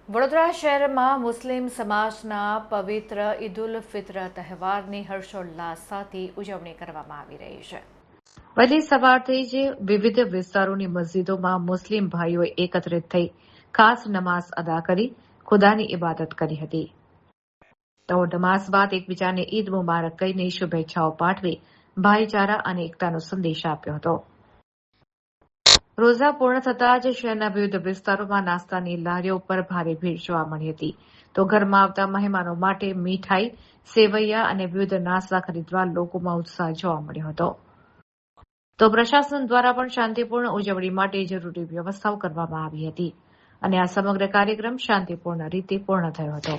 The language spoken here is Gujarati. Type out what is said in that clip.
વડોદરા શહેરમાં મુસ્લિમ સમાજના પવિત્ર ઈદ ઉલ ફિત્ર તહેવારની હર્ષોલ્લાસ સાથે ઉજવણી કરવામાં આવી રહી છે. વહેલી સવારથી જ વિવિધ વિસ્તારોની મસ્જિદોમાં મુસ્લિમ ભાઈઓએ એકત્રિત થઈ ખાસ નમાઝ અદા કરી ખુદાની ઇબાદત કરી હતી. તો નમાઝ બાદ એકબીજાને ઈદ મુબારક કહીને શુભેચ્છાઓ પાઠવી ભાઈચારા અને એકતાનો સંદેશ આપ્યો હતો. રોઝા પૂર્ણ થતાં જ શહેરના વિવિધ વિસ્તારોમાં નાસ્તાની લારીઓ પર ભારે ભીડ જોવા મળી હતી. તો ઘરમાં આવતા મહેમાનો માટે મીઠાઈ, સેવૈયા અને વિવિધ નાસ્તા ખરીદવા લોકોમાં ઉત્સાહ જોવા મળ્યો હતો. તો પ્રશાસન દ્વારા પણ શાંતિપૂર્ણ ઉજવણી માટે જરૂરી વ્યવસ્થાઓ કરવામાં આવી હતી અને આ સમગ્ર કાર્યક્રમ શાંતિપૂર્ણ રીતે પૂર્ણ થયો હતો.